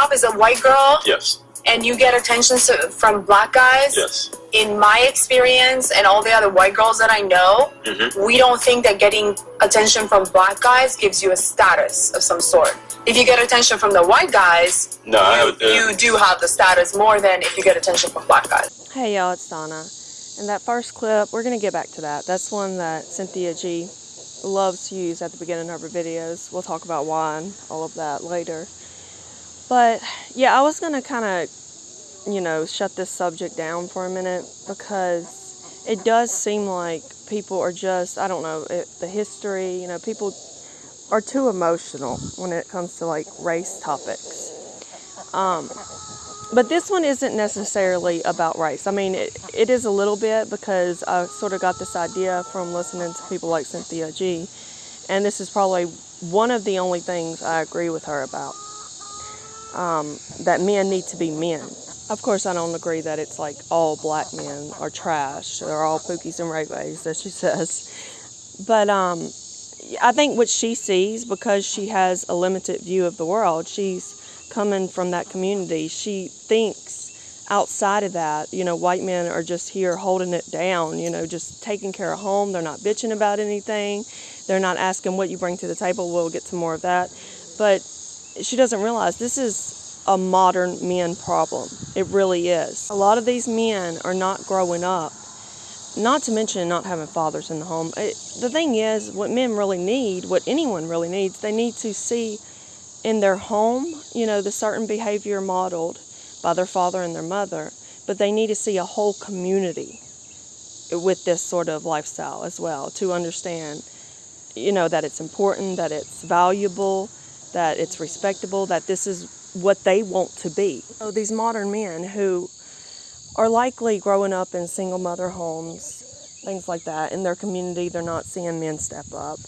yourself as a white girl, Yes. and you get attention from black guys, Yes. in my experience and all the other white girls that I know, we don't think that getting attention from black guys gives you a status of some sort. If you get attention from the white guys, you do have the status more than if you get attention from black guys. Hey y'all, it's Donna. And that first clip, we're going to get back to that. That's one that Cynthia G loves to use at the beginning of her videos. We'll talk about why and all of that later. But yeah, I was going to kind of, you know, shut this subject down for a minute because it does seem like people are just, I don't know, the history, you know, people are too emotional when it comes to like race topics. But this one isn't necessarily about race. I mean, it is a little bit because I sort of got this idea from listening to people like Cynthia G. And this is probably one of the only things I agree with her about. That men need to be men. Of course, I don't agree that it's like all black men are trash. They're all pookies and ray-rays, as she says. But I think what she sees, because she has a limited view of the world, she's coming from that community. She thinks outside of that, you know, white men are just here holding it down, you know, just taking care of home. They're not bitching about anything. They're not asking what you bring to the table. We'll get to more of that. But she doesn't realize this is a modern men problem. It really is. A lot of these men are not growing up, not to mention not having fathers in the home. The thing is, what men really need, what anyone really needs, they need to see in their home, you know, the certain behavior modeled by their father and their mother, but they need to see a whole community with this sort of lifestyle as well to understand, you know, that it's important, that it's valuable, that it's respectable, that this is what they want to be. So these modern men who are likely growing up in single mother homes, things like that, in their community, they're not seeing men step up.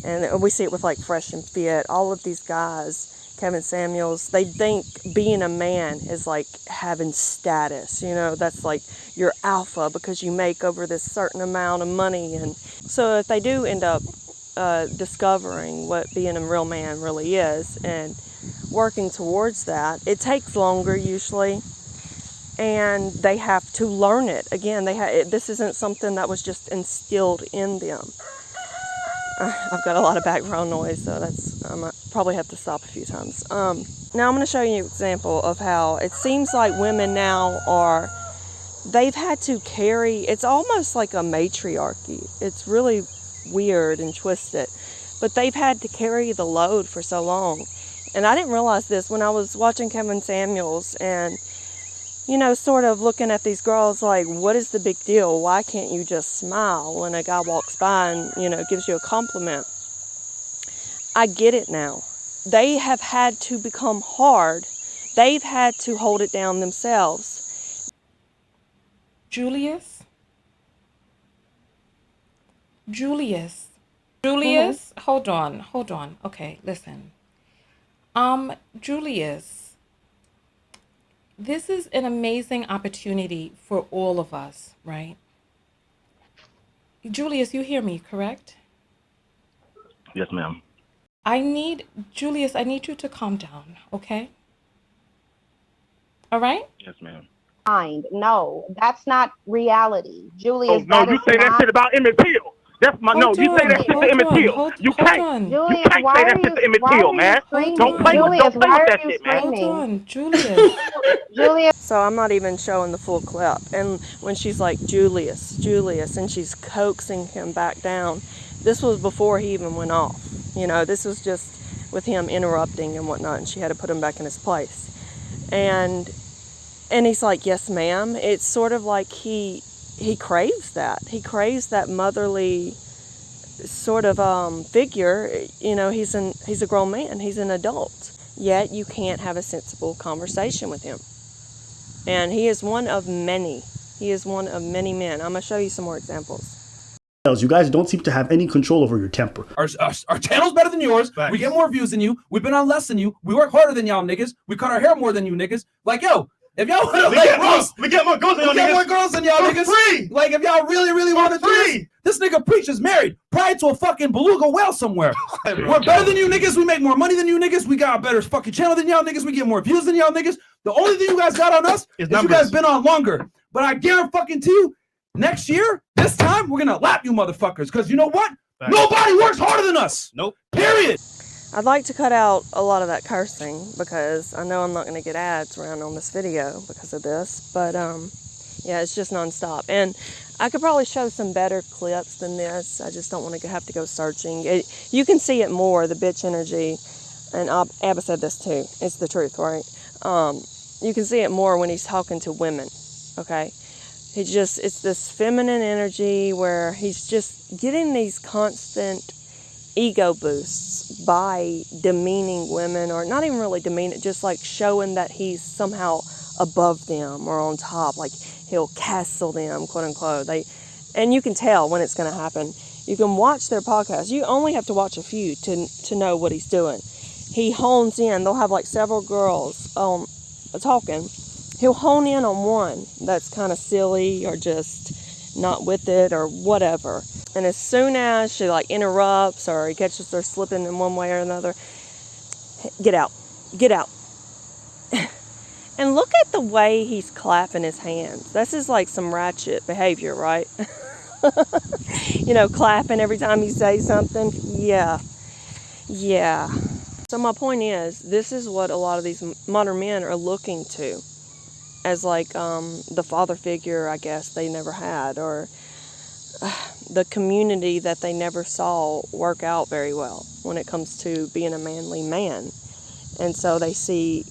And we see it with like Fresh and Fit, all of these guys, Kevin Samuels, they think being a man is like having status, you know, that's like you're alpha because you make over this certain amount of money. And so if they do end up discovering what being a real man really is and working towards that, it takes longer usually, and they have to learn it. Again, this isn't something that was just instilled in them. I've got a lot of background noise, so I might probably have to stop a few times. Now I'm going to show you an example of how it seems like women now they've had to carry, it's almost like a matriarchy. It's really weird and twisted, but they've had to carry the load for so long. And I didn't realize this when I was watching Kevin Samuels and, you know, sort of looking at these girls like, what is the big deal? Why can't you just smile when a guy walks by and, you know, gives you a compliment? I get it now. They have had to become hard. They've had to hold it down themselves. Julius, hold on. Okay, listen. Julius, this is an amazing opportunity for all of us, right? Julius, you hear me, correct? Yes, ma'am. Julius, I need you to calm down, okay? All right? Yes, ma'am. No, that's not reality. Julius, no, you say that shit about Emmett Till. That's my you say that shit to Emmett Till. You can't. Julius, you can't say that shit to Emmett Till, man. Don't play with that shit, man. Hold on, Julius. Julius. So I'm not even showing the full clip. And when she's like, Julius, and she's coaxing him back down, this was before he even went off. You know, this was just with him interrupting and whatnot, and she had to put him back in his place. And he's like, yes, ma'am. It's sort of like he craves that. He craves that motherly sort of figure. You know, he's a grown man. He's an adult. Yet you can't have a sensible conversation with him. And he is one of many. He is one of many men. I'm going to show you some more examples. You guys don't seem to have any control over your temper. Our channel's better than yours. Facts. We get more views than you. We've been on less than you. We work harder than y'all niggas. We cut our hair more than you niggas. Like, yo, If y'all want to we get more girls than y'all more niggas. girls than y'all niggas. Free. Like, if y'all really want to do this nigga preacher's married, probably to a fucking beluga whale somewhere. We're better than you niggas. We make more money than you niggas. We got a better fucking channel than y'all niggas. We get more views than y'all niggas. The only thing you guys got on us is you guys been on longer. But I guarantee you, next year, this time, we're gonna lap you motherfuckers. Because you know what? Nobody works harder than us. Nope. Period. I'd like to cut out a lot of that cursing because I know I'm not going to get ads around on this video because of this, but yeah, it's just nonstop. And I could probably show some better clips than this. I just don't want to have to go searching. You can see it more, the bitch energy, and Abba said this too. It's the truth, right? You can see it more when he's talking to women, okay? It's this feminine energy where he's just getting these constant ego boosts by demeaning women, or not even really demeaning, just like showing that he's somehow above them or on top, like he'll castle them, quote unquote. And you can tell when it's going to happen. You can watch their podcast. You only have to watch a few to know what he's doing. He hones in. They'll have like several girls talking. He'll hone in on one that's kind of silly or just not with it or whatever. And as soon as she like interrupts or he catches her slipping in one way or another, get out. And look at the way he's clapping his hands. This is like some ratchet behavior, right? You know, clapping every time you say something. Yeah. So my point is, this is what a lot of these modern men are looking to as like the father figure, I guess, they never had, or the community that they never saw work out very well when it comes to being a manly man. And so they see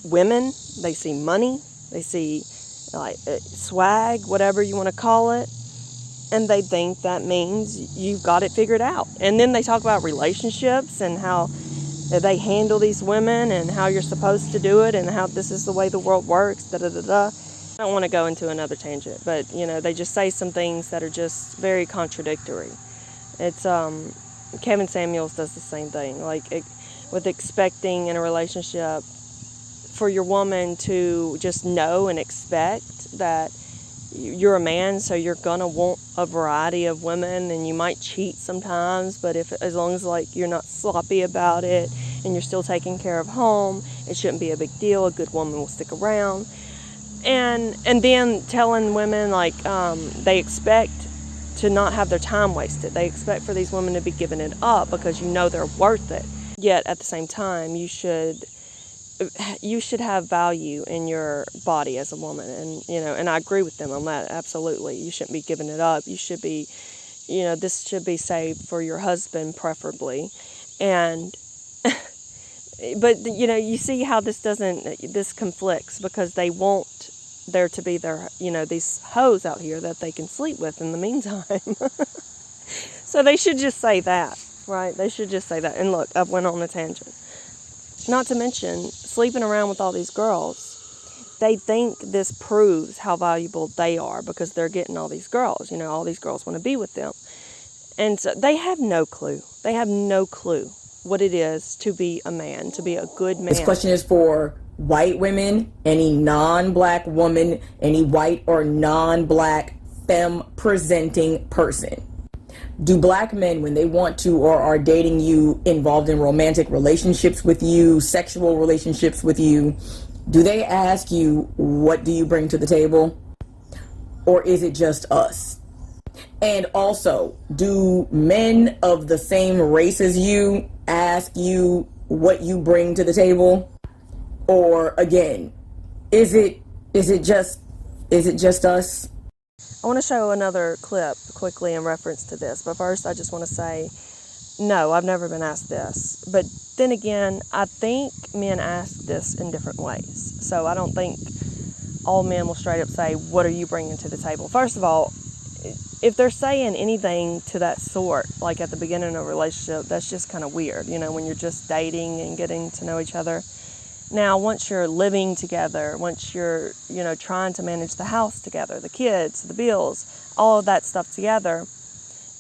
women, they see money, they see like swag, whatever you want to call it, and they think that means you've got it figured out. And then they talk about relationships and how they handle these women and how you're supposed to do it and how this is the way the world works, I don't want to go into another tangent, but, you know, they just say some things that are just very contradictory. It's, Kevin Samuels does the same thing, with expecting in a relationship for your woman to just know and expect that you're a man, so you're gonna want a variety of women, and you might cheat sometimes, but as long as like you're not sloppy about it and you're still taking care of home, it shouldn't be a big deal. A good woman will stick around. And then telling women like they expect to not have their time wasted. They expect for these women to be giving it up because you know they're worth it. Yet at the same time, you should have value in your body as a woman, and and I agree with them on that. Absolutely, you shouldn't be giving it up. You should be, this should be saved for your husband preferably, and. But you see how this conflicts, because they want there to be these hoes out here that they can sleep with in the meantime. So they should just say that, right? They should just say that. And look, I've went on a tangent. Not to mention, sleeping around with all these girls, they think this proves how valuable they are because they're getting all these girls. All these girls want to be with them. And so they have no clue. They have no clue what it is to be a man, to be a good man. This question is for white women, any non-black woman, any white or non-black femme-presenting person. Do black men, when they want to or are dating you, involved in romantic relationships with you, sexual relationships with you, do they ask you, what do you bring to the table? Or is it just us? And also, do men of the same race as you ask you what you bring to the table? Or again, is it just us? I want to show another clip quickly in reference to this, but first I just want to say, no, I've never been asked this. But then again, I think men ask this in different ways. So I don't think all men will straight up say, what are you bringing to the table? First of all, if they're saying anything to that sort, like at the beginning of a relationship, that's just kind of weird, when you're just dating and getting to know each other. Now, once you're living together, once you're, trying to manage the house together, the kids, the bills, all of that stuff together,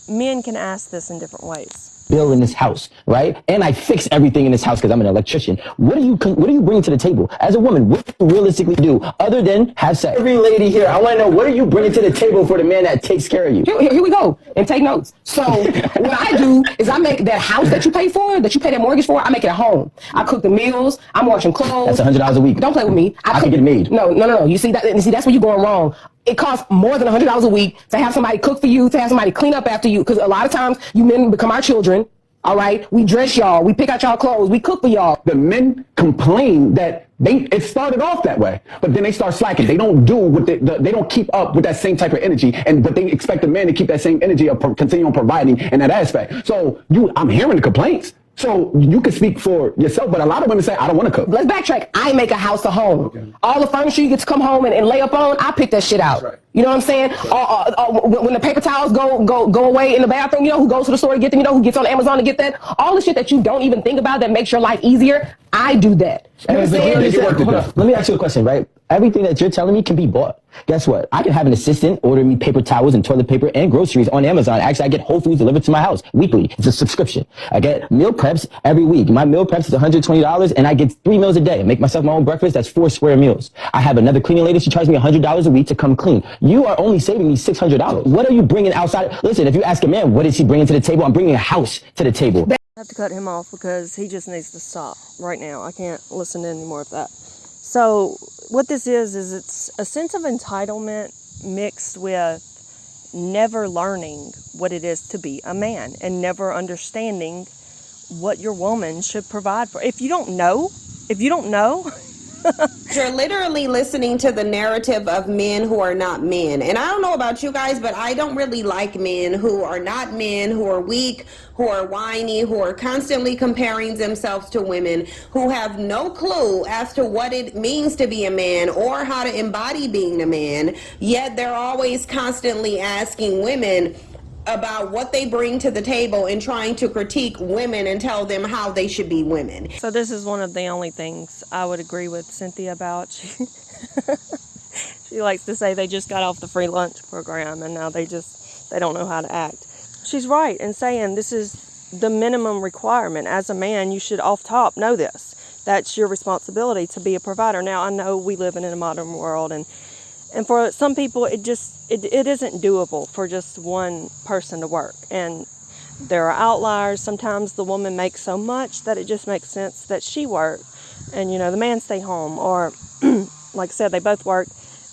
men can ask this in different ways. bill in this house, right? And I fix everything in this house because I'm an electrician. What do you bring to the table as a woman? What do you realistically do other than have sex? Every lady here, I want to know, what are you bringing to the table for the man that takes care of you? Here we go, and take notes. So what I do is I make that house that you pay for, that you pay that mortgage for, I make it at home. I cook the meals, I'm washing clothes. That's $100 a week. Don't play with me. I can get it made. No. You see that's where you're going wrong. It costs more than $100 a week to have somebody cook for you, to have somebody clean up after you, because a lot of times you men become our children. All right, we dress y'all, we pick out y'all clothes, we cook for y'all. The men complain that it started off that way, but then they start slacking. They don't do what they don't keep up with that same type of energy, but they expect the man to keep that same energy of continue on providing in that aspect. So I'm hearing the complaints. So you can speak for yourself, but a lot of women say, I don't want to cook. Let's backtrack. I make a house a home. Okay. All the furniture you get to come home and lay up on, I pick that shit out. Right. You know what I'm saying? When the paper towels go away in the bathroom, you know, who goes to the store to get them, you know, who gets on Amazon to get that? All the shit that you don't even think about that makes your life easier, I do that. You know what I'm saying? Let me ask you a question, right? Everything that you're telling me can be bought. Guess what? I can have an assistant order me paper towels and toilet paper and groceries on Amazon. Actually, I get Whole Foods delivered to my house weekly. It's a subscription. I get meal preps every week. My meal preps is $120 and I get 3 meals a day. I make myself my own breakfast. That's 4 square meals. I have another cleaning lady. She charges me $100 a week to come clean. You are only saving me $600. What are you bringing outside? Listen, if you ask a man, what is he bringing to the table? I'm bringing a house to the table. I have to cut him off because he just needs to stop right now. I can't listen to any more of that. So what this is it's a sense of entitlement mixed with never learning what it is to be a man and never understanding what your woman should provide for. If you don't know, You're literally listening to the narrative of men who are not men. And I don't know about you guys, but I don't really like men who are not men, who are weak, who are whiny, who are constantly comparing themselves to women, who have no clue as to what it means to be a man or how to embody being a man, yet they're always constantly asking women about what they bring to the table and trying to critique women and tell them how they should be women. So this is one of the only things I would agree with Cynthia about. She likes to say they just got off the free lunch program and now they don't know how to act. She's right in saying this is the minimum requirement. As a man, you should off top know this. That's your responsibility to be a provider. Now, I know we live in a modern world and for some people, it isn't doable for just one person to work. And there are outliers. Sometimes the woman makes so much that it just makes sense that she work and, you know, the man stay home. Or, like I said, they both work,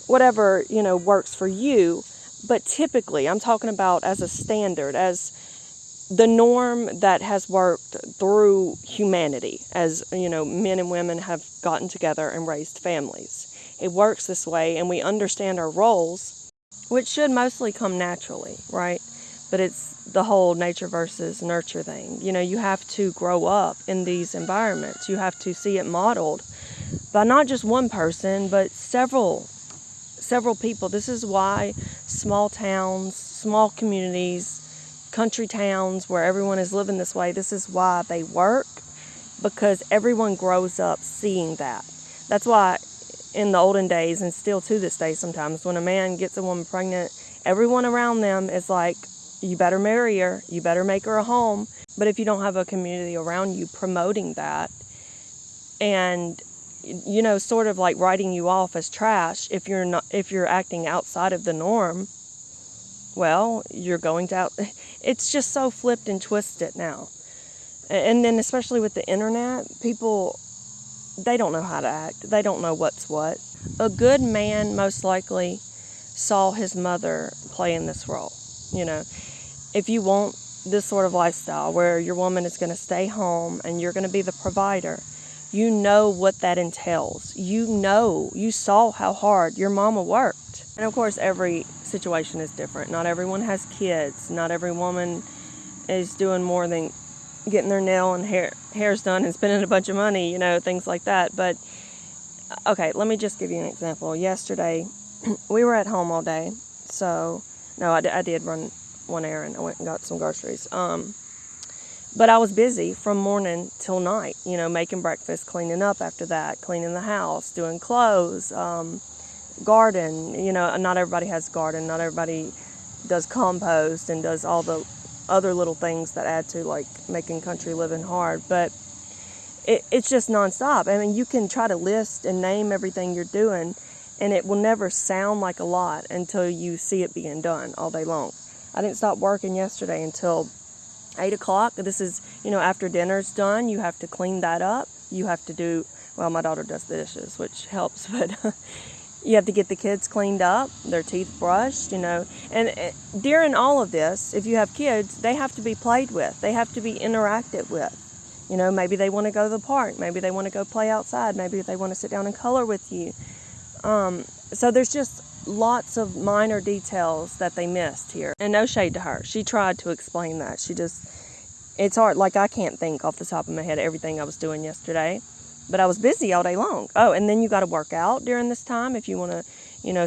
whatever, you know, works for you. But typically, I'm talking about as a standard, as the norm that has worked through humanity, as, you know, men and women have gotten together and raised families. It works this way, and we understand our roles, which should mostly come naturally, right? But it's the whole nature versus nurture thing. You know, you have to grow up in these environments. You have to see it modeled by not just one person, but several people. This is why small towns, small communities, country towns where everyone is living this way, this is why they work, because everyone grows up seeing that. That's why in the olden days, and still to this day sometimes, when a man gets a woman pregnant, everyone around them is like, you better marry her, you better make her a home. But if you don't have a community around you promoting that and, you know, sort of like writing you off as trash if you're acting outside of the norm, well, you're going to it's just so flipped and twisted now. And then especially with the internet, people, they don't know how to act. They don't know what's what. A good man most likely saw his mother play in this role. You know, if you want this sort of lifestyle where your woman is going to stay home and you're going to be the provider, you know what that entails. You know, you saw how hard your mama worked. And of course, every situation is different. Not everyone has kids. Not every woman is doing more than getting their nail and hair's done and spending a bunch of money, you know, things like that. But, okay, let me just give you an example. Yesterday, we were at home all day. So, no, I did run one errand. I went and got some groceries. But I was busy from morning till night, you know, making breakfast, cleaning up after that, cleaning the house, doing clothes, garden. You know, not everybody has garden. Not everybody does compost and does all the other little things that add to like making country living hard, but it's just nonstop. I mean, you can try to list and name everything you're doing, and it will never sound like a lot until you see it being done all day long. I didn't stop working yesterday until 8 o'clock. This is, after dinner's done, you have to clean that up. You have to do, well, my daughter does the dishes, which helps, but you have to get the kids cleaned up, their teeth brushed, and during all of this, if you have kids, they have to be played with. They have to be interacted with. Maybe they want to go to the park. Maybe they want to go play outside. Maybe they want to sit down and color with you. So there's just lots of minor details that they missed here. And no shade to her. She tried to explain that. It's hard. Like, I can't think off the top of my head everything I was doing yesterday. But I was busy all day long. Oh, and then you got to work out during this time if you want to,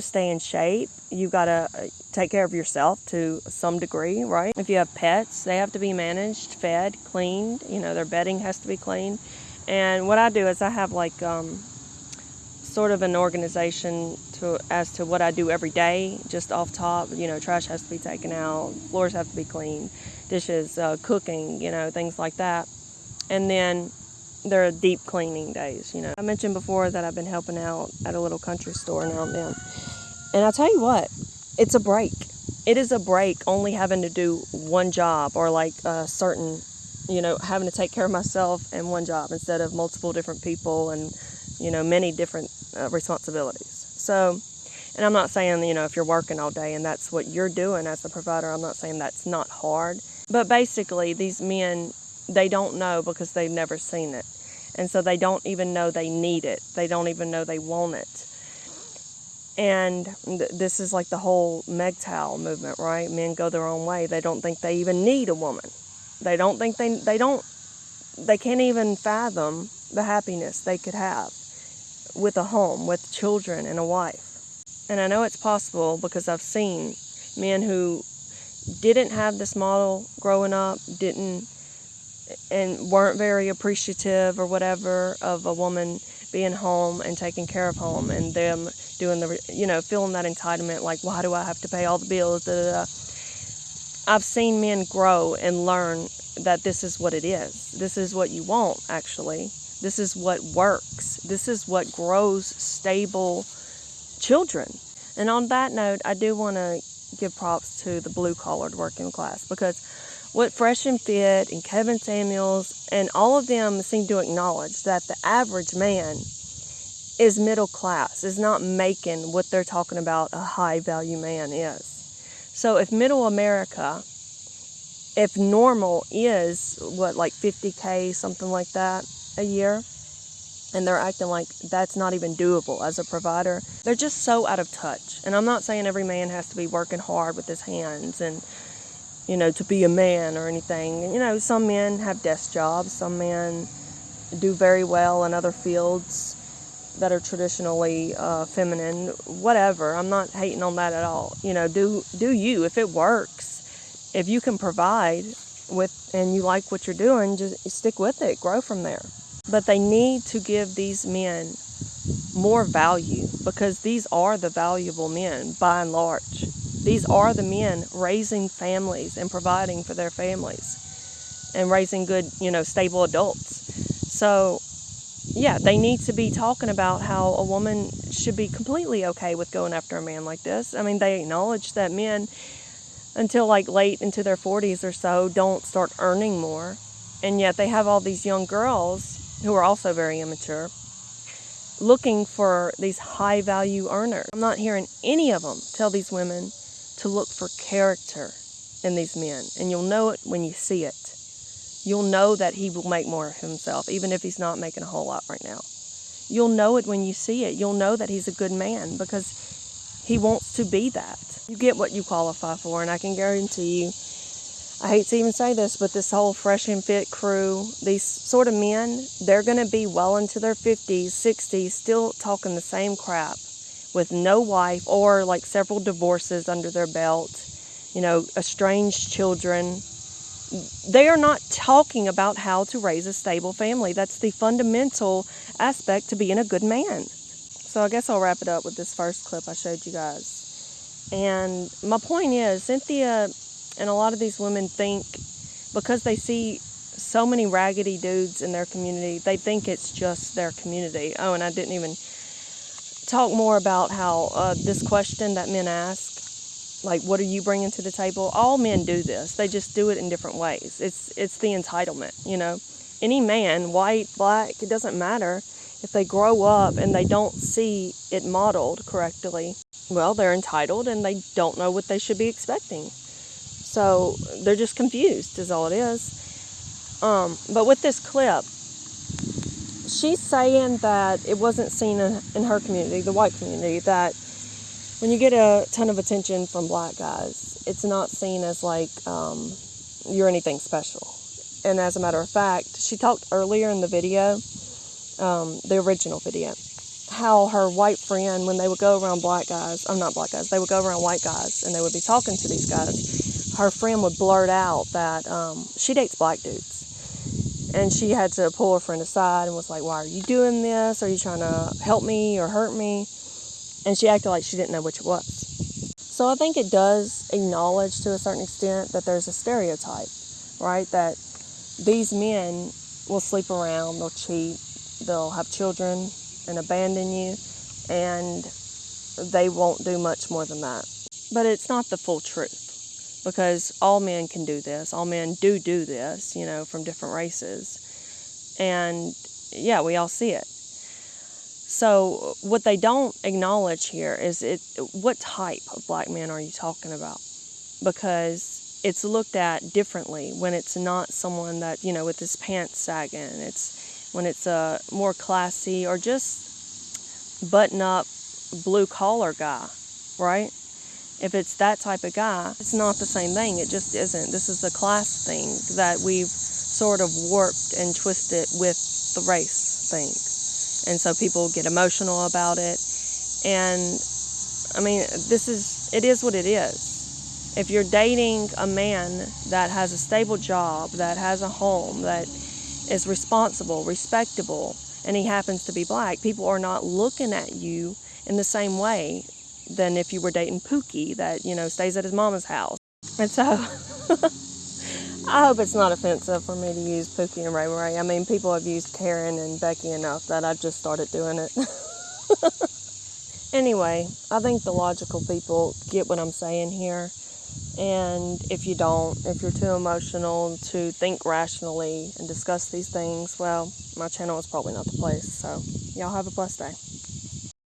stay in shape. You got to take care of yourself to some degree, right? If you have pets, they have to be managed, fed, cleaned. Their bedding has to be cleaned. And what I do is I have like sort of an organization as to what I do every day, just off top. Trash has to be taken out, floors have to be cleaned, dishes, cooking, things like that. And then there are deep cleaning days, I mentioned before that I've been helping out at a little country store now and then. And I'll tell you what, it's a break. It is a break only having to do one job, or like a certain, having to take care of myself and one job instead of multiple different people and, many different responsibilities. So, and I'm not saying, if you're working all day and that's what you're doing as the provider, I'm not saying that's not hard. But basically, these men, they don't know because they've never seen it. And so they don't even know they need it. They don't even know they want it. And this is like the whole MGTOW movement, right? Men go their own way. They don't think they even need a woman. They don't think they can't even fathom the happiness they could have with a home, with children and a wife. And I know it's possible because I've seen men who didn't have this model growing up, and weren't very appreciative or whatever of a woman being home and taking care of home, and them doing feeling that entitlement, like, why do I have to pay all the bills? Da, da, da. I've seen men grow and learn that this is what it is. This is what you want, actually. This is what works. This is what grows stable children. And on that note, I do want to give props to the blue-collared working class, because what Fresh and Fit and Kevin Samuels and all of them seem to acknowledge that the average man is middle class, is not making what they're talking about a high-value man is. So if middle America, if normal is, like $50K, something like that a year, and they're acting like that's not even doable as a provider, they're just so out of touch. And I'm not saying every man has to be working hard with his hands and to be a man or anything. Some men have desk jobs. Some men do very well in other fields that are traditionally feminine, whatever. I'm not hating on that at all. Do you. If it works, if you can provide with and you like what you're doing, just stick with it, grow from there. But they need to give these men more value, because these are the valuable men by and large. These are the men raising families and providing for their families and raising good, stable adults. So, yeah, they need to be talking about how a woman should be completely okay with going after a man like this. I mean, they acknowledge that men, until like late into their 40s or so, don't start earning more. And yet they have all these young girls who are also very immature looking for these high-value earners. I'm not hearing any of them tell these women to look for character in these men. And you'll know it when you see it. You'll know that he will make more of himself, even if he's not making a whole lot right now. You'll know it when you see it. You'll know that he's a good man because he wants to be that. You get what you qualify for, and I can guarantee you, I hate to even say this, but this whole Fresh and Fit crew, these sort of men, they're going to be well into their 50s, 60s, still talking the same crap with no wife or like several divorces under their belt, estranged children. They are not talking about how to raise a stable family. That's the fundamental aspect to being a good man. So I guess I'll wrap it up with this first clip I showed you guys. And my point is, Cynthia And a lot of these women think, because they see so many raggedy dudes in their community, they think it's just their community. Oh, and I didn't even talk more about how this question that men ask, like, what are you bringing to the table? All men do this. They just do it in different ways. It's the entitlement, you know. Any man, white, black, it doesn't matter. If they grow up and they don't see it modeled correctly, well, they're entitled and they don't know what they should be expecting. So they're just confused is all it is. But with this clip, she's saying that it wasn't seen in her community, the white community, that when you get a ton of attention from black guys, it's not seen as like you're anything special. And as a matter of fact, she talked earlier in the video, the original video, how her white friend, when they would go around black guys, they would go around white guys and they would be talking to these guys, her friend would blurt out that she dates black dudes. And she had to pull her friend aside and was like, why are you doing this? Are you trying to help me or hurt me? And she acted like she didn't know which it was. So I think it does acknowledge to a certain extent that there's a stereotype, right? That these men will sleep around, they'll cheat, they'll have children and abandon you, and they won't do much more than that. But it's not the full truth, because all men can do this. All men do this, you know, from different races. And yeah, we all see it. So what they don't acknowledge here is what type of black men are you talking about? Because it's looked at differently when it's not someone that, you know, with his pants sagging. It's when it's a more classy or just button-up blue-collar guy, right? If it's that type of guy, it's not the same thing. It just isn't. This is the class thing that we've sort of warped and twisted with the race thing. And so people get emotional about it. And, I mean, it is what it is. If you're dating a man that has a stable job, that has a home, that is responsible, respectable, and he happens to be black, people are not looking at you in the same way than if you were dating Pookie that, you know, stays at his mama's house. And so, I hope it's not offensive for me to use Pookie and Ray Ray. I mean, people have used Karen and Becky enough that I just started doing it. Anyway, I think the logical people get what I'm saying here. And if you don't, if you're too emotional to think rationally and discuss these things, well, my channel is probably not the place. So, y'all have a blessed day.